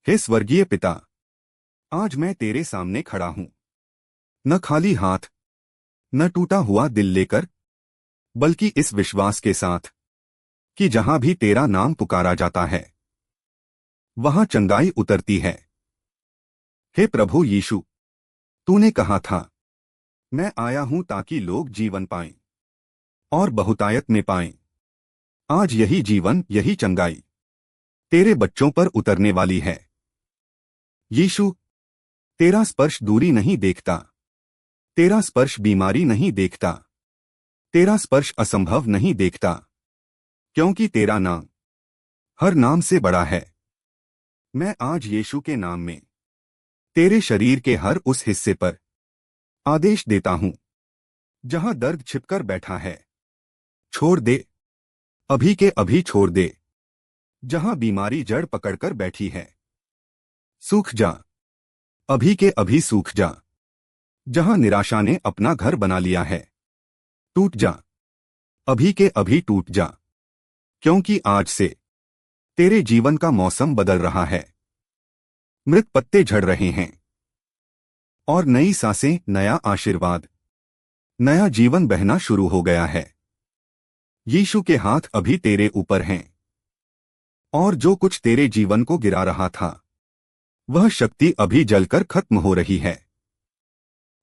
हे स्वर्गीय पिता, आज मैं तेरे सामने खड़ा हूं, न खाली हाथ, न टूटा हुआ दिल लेकर, बल्कि इस विश्वास के साथ कि जहां भी तेरा नाम पुकारा जाता है वहां चंगाई उतरती है। हे प्रभु यीशु, तूने कहा था, मैं आया हूं ताकि लोग जीवन पाएं और बहुतायत में पाएं। आज यही जीवन, यही चंगाई तेरे बच्चों पर उतरने वाली है। यीशु, तेरा स्पर्श दूरी नहीं देखता, तेरा स्पर्श बीमारी नहीं देखता, तेरा स्पर्श असंभव नहीं देखता, क्योंकि तेरा नाम हर नाम से बड़ा है। मैं आज यीशु के नाम में तेरे शरीर के हर उस हिस्से पर आदेश देता हूं जहां दर्द छिपकर बैठा है, छोड़ दे, अभी के अभी छोड़ दे। जहां बीमारी जड़ पकड़कर बैठी है, सूख जा, अभी के अभी सूख जा। जहां निराशा ने अपना घर बना लिया है, टूट जा, अभी के अभी टूट जा, क्योंकि आज से तेरे जीवन का मौसम बदल रहा है। मृत पत्ते झड़ रहे हैं और नई सांसें, नया आशीर्वाद, नया जीवन बहना शुरू हो गया है। यीशु के हाथ अभी तेरे ऊपर हैं और जो कुछ तेरे जीवन को गिरा रहा था वह शक्ति अभी जलकर खत्म हो रही है।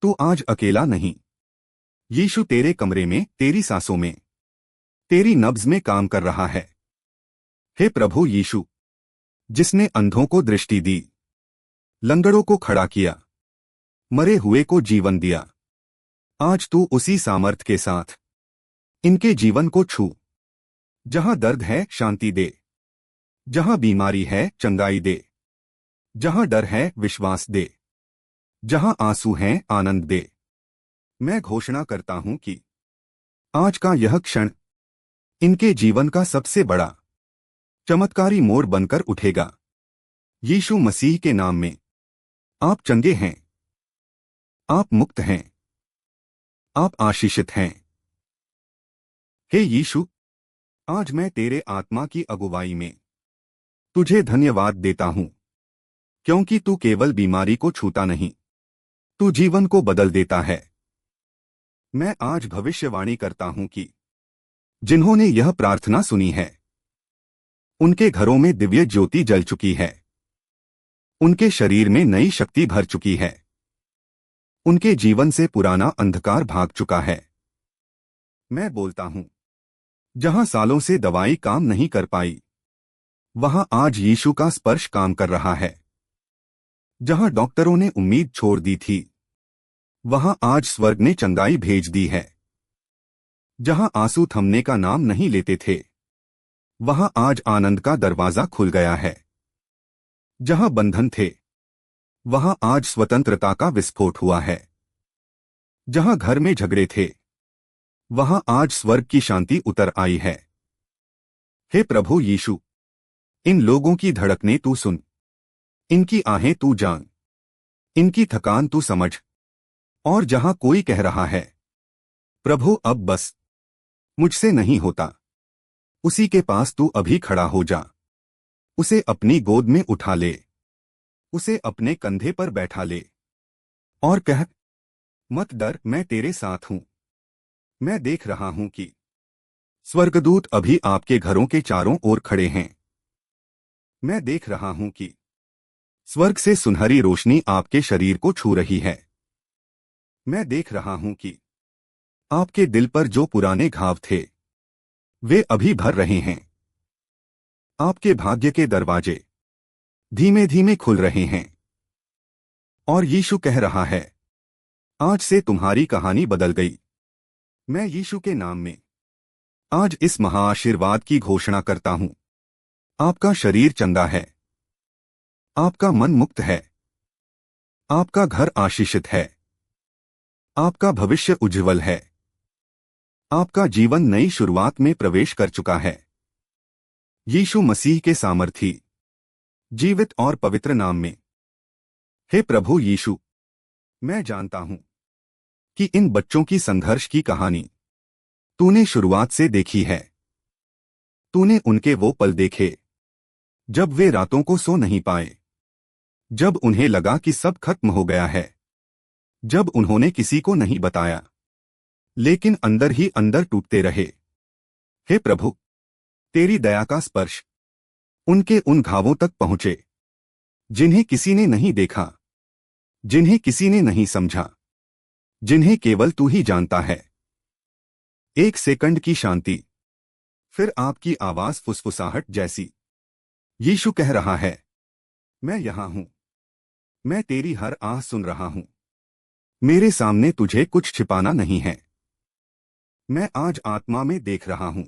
तू आज अकेला नहीं। यीशु तेरे कमरे में, तेरी सांसों में, तेरी नब्ज में काम कर रहा है। हे प्रभु यीशु, जिसने अंधों को दृष्टि दी, लंगड़ों को खड़ा किया, मरे हुए को जीवन दिया, आज तू उसी सामर्थ के साथ इनके जीवन को छू। जहां दर्द है, शांति दे, जहां बीमारी है, चंगाई दे, जहां डर है, विश्वास दे, जहां आंसू हैं, आनंद दे। मैं घोषणा करता हूं कि आज का यह क्षण इनके जीवन का सबसे बड़ा चमत्कारी मोड़ बनकर उठेगा। यीशु मसीह के नाम में आप चंगे हैं, आप मुक्त हैं, आप आशीषित हैं। हे यीशु, आज मैं तेरे आत्मा की अगुवाई में तुझे धन्यवाद देता हूं, क्योंकि तू केवल बीमारी को छूता नहीं, तू जीवन को बदल देता है। मैं आज भविष्यवाणी करता हूं कि जिन्होंने यह प्रार्थना सुनी है उनके घरों में दिव्य ज्योति जल चुकी है, उनके शरीर में नई शक्ति भर चुकी है, उनके जीवन से पुराना अंधकार भाग चुका है। मैं बोलता हूं, जहां सालों से दवाई काम नहीं कर पाई वहां आज यीशु का स्पर्श काम कर रहा है। जहां डॉक्टरों ने उम्मीद छोड़ दी थी वहां आज स्वर्ग ने चंगाई भेज दी है। जहां आंसू थमने का नाम नहीं लेते थे वहां आज आनंद का दरवाजा खुल गया है। जहां बंधन थे वहां आज स्वतंत्रता का विस्फोट हुआ है। जहां घर में झगड़े थे वहां आज स्वर्ग की शांति उतर आई है। हे प्रभु यीशु, इन लोगों की धड़कनें तू सुन, इनकी आहें तू जान, इनकी थकान तू समझ। और जहां कोई कह रहा है, प्रभु अब बस, मुझसे नहीं होता, उसी के पास तू अभी खड़ा हो जा, उसे अपनी गोद में उठा ले, उसे अपने कंधे पर बैठा ले और कह, मत डर, मैं तेरे साथ हूं। मैं देख रहा हूं कि स्वर्गदूत अभी आपके घरों के चारों ओर खड़े हैं। मैं देख रहा हूं कि स्वर्ग से सुनहरी रोशनी आपके शरीर को छू रही है। मैं देख रहा हूं कि आपके दिल पर जो पुराने घाव थे वे अभी भर रहे हैं। आपके भाग्य के दरवाजे धीमे धीमे खुल रहे हैं और यीशु कह रहा है, आज से तुम्हारी कहानी बदल गई। मैं यीशु के नाम में आज इस महाआशीर्वाद की घोषणा करता हूं, आपका शरीर चंगा है, आपका मन मुक्त है, आपका घर आशीषित है, आपका भविष्य उज्ज्वल है, आपका जीवन नई शुरुआत में प्रवेश कर चुका है। यीशु मसीह के सामर्थी, जीवित और पवित्र नाम में। हे प्रभु यीशु, मैं जानता हूं कि इन बच्चों की संघर्ष की कहानी तूने शुरुआत से देखी है। तूने उनके वो पल देखे जब वे रातों को सो नहीं पाए, जब उन्हें लगा कि सब खत्म हो गया है, जब उन्होंने किसी को नहीं बताया, लेकिन अंदर ही अंदर टूटते रहे। हे प्रभु, तेरी दया का स्पर्श उनके उन घावों तक पहुंचे जिन्हें किसी ने नहीं देखा, जिन्हें किसी ने नहीं समझा, जिन्हें केवल तू ही जानता है। एक सेकंड की शांति, फिर आपकी आवाज फुसफुसाहट जैसी। यीशु कह रहा है, मैं यहां हूं, मैं तेरी हर आह सुन रहा हूं। मेरे सामने तुझे कुछ छिपाना नहीं है। मैं आज आत्मा में देख रहा हूं।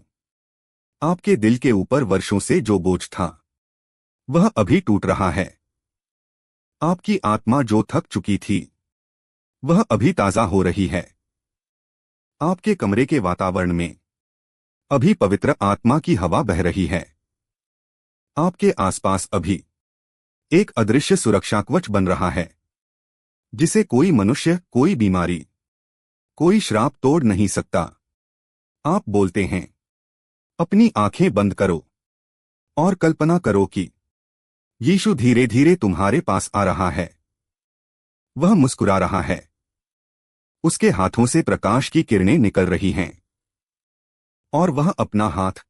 आपके दिल के ऊपर वर्षों से जो बोझ था, वह अभी टूट रहा है। आपकी आत्मा जो थक चुकी थी, वह अभी ताजा हो रही है। आपके कमरे के वातावरण में अभी पवित्र आत्मा की हवा बह रही है। आपके आसपास अभी एक अदृश्य सुरक्षा कवच बन रहा है, जिसे कोई मनुष्य, कोई बीमारी, कोई श्राप तोड़ नहीं सकता। आप बोलते हैं, अपनी आंखें बंद करो और कल्पना करो कि यीशु धीरे धीरे तुम्हारे पास आ रहा है। वह मुस्कुरा रहा है। उसके हाथों से प्रकाश की किरणें निकल रही हैं और वह अपना हाथ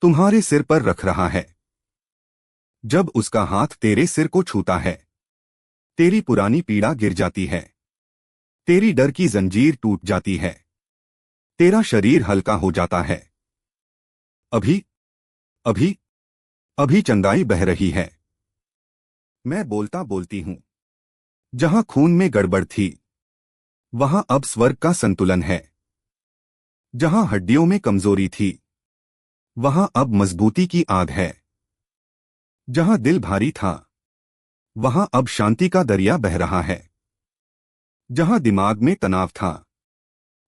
तुम्हारे सिर पर रख रहा है। जब उसका हाथ तेरे सिर को छूता है, तेरी पुरानी पीड़ा गिर जाती है, तेरी डर की जंजीर टूट जाती है, तेरा शरीर हल्का हो जाता है। अभी अभी अभी चंगाई बह रही है। मैं बोलता बोलती हूं, जहां खून में गड़बड़ थी, वहां अब स्वर्ग का संतुलन है। जहां हड्डियों में कमजोरी थी, वहां अब मजबूती की आग है। जहां दिल भारी था, वहां अब शांति का दरिया बह रहा है। जहां दिमाग में तनाव था,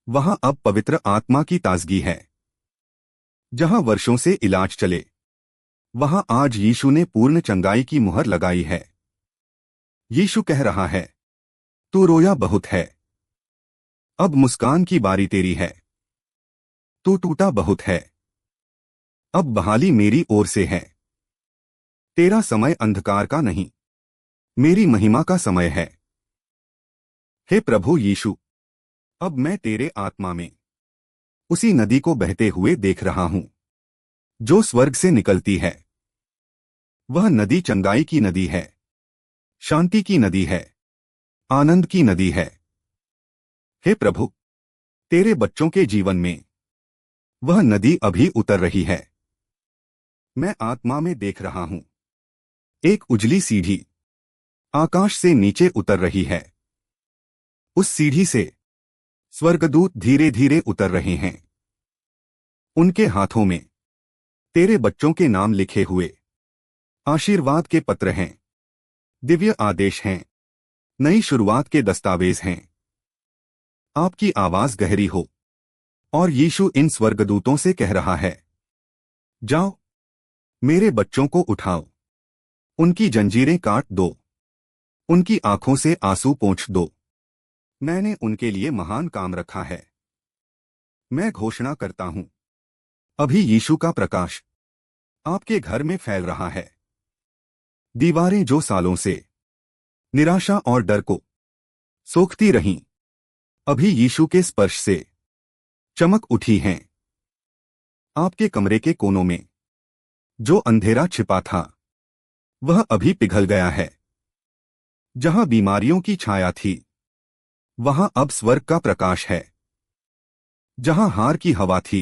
वहां अब पवित्र आत्मा की ताजगी है। जहां वर्षों से इलाज चले, वहां आज यीशु ने पूर्ण चंगाई की मुहर लगाई है। यीशु कह रहा है, तू रोया बहुत है, अब मुस्कान की बारी तेरी है। तू टूटा बहुत है, अब बहाली मेरी ओर से है। तेरा समय अंधकार का नहीं, मेरी महिमा का समय है। हे प्रभु यीशु, अब मैं तेरे आत्मा में उसी नदी को बहते हुए देख रहा हूं, जो स्वर्ग से निकलती है। वह नदी चंगाई की नदी है, शांति की नदी है, आनंद की नदी है। हे प्रभु, तेरे बच्चों के जीवन में वह नदी अभी उतर रही है। मैं आत्मा में देख रहा हूं, एक उजली सीढ़ी आकाश से नीचे उतर रही है। उस सीढ़ी से स्वर्गदूत धीरे धीरे उतर रहे हैं। उनके हाथों में तेरे बच्चों के नाम लिखे हुए आशीर्वाद के पत्र हैं, दिव्य आदेश हैं, नई शुरुआत के दस्तावेज हैं। आपकी आवाज गहरी हो और यीशु इन स्वर्गदूतों से कह रहा है, जाओ, मेरे बच्चों को उठाओ, उनकी जंजीरें काट दो, उनकी आंखों से आंसू पोंछ दो। मैंने उनके लिए महान काम रखा है। मैं घोषणा करता हूं, अभी यीशु का प्रकाश आपके घर में फैल रहा है। दीवारें जो सालों से निराशा और डर को सोखती रहीं, अभी यीशु के स्पर्श से चमक उठी हैं। आपके कमरे के कोनों में जो अंधेरा छिपा था, वह अभी पिघल गया है। जहां बीमारियों की छाया थी, वहां अब स्वर्ग का प्रकाश है। जहां हार की हवा थी,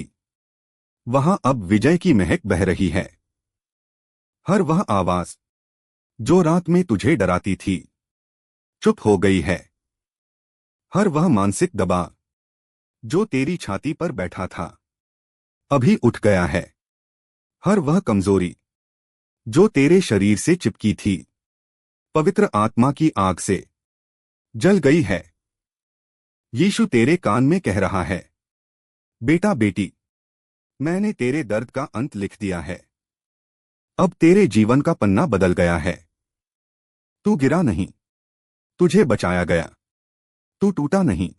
वहां अब विजय की महक बह रही है। हर वह आवाज जो रात में तुझे डराती थी, चुप हो गई है। हर वह मानसिक दबाव जो तेरी छाती पर बैठा था, अभी उठ गया है। हर वह कमजोरी जो तेरे शरीर से चिपकी थी, पवित्र आत्मा की आग से जल गई है। यीशु तेरे कान में कह रहा है, बेटा बेटी, मैंने तेरे दर्द का अंत लिख दिया है। अब तेरे जीवन का पन्ना बदल गया है। तू गिरा नहीं, तुझे बचाया गया। तू टूटा नहीं,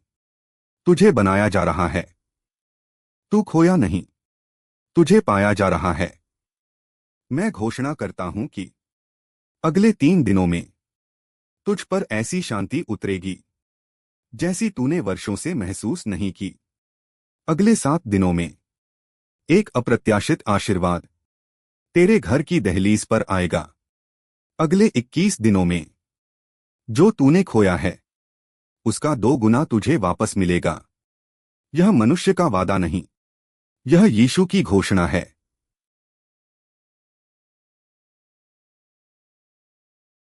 तुझे बनाया जा रहा है। तू खोया नहीं, तुझे पाया जा रहा है। मैं घोषणा करता हूं कि अगले 3 दिनों में तुझ पर ऐसी शांति उतरेगी जैसी तूने वर्षों से महसूस नहीं की। अगले 7 दिनों में एक अप्रत्याशित आशीर्वाद तेरे घर की दहलीज पर आएगा। अगले 21 दिनों में जो तूने खोया है उसका 2 गुना तुझे वापस मिलेगा। यह मनुष्य का वादा नहीं, यह यीशु की घोषणा है।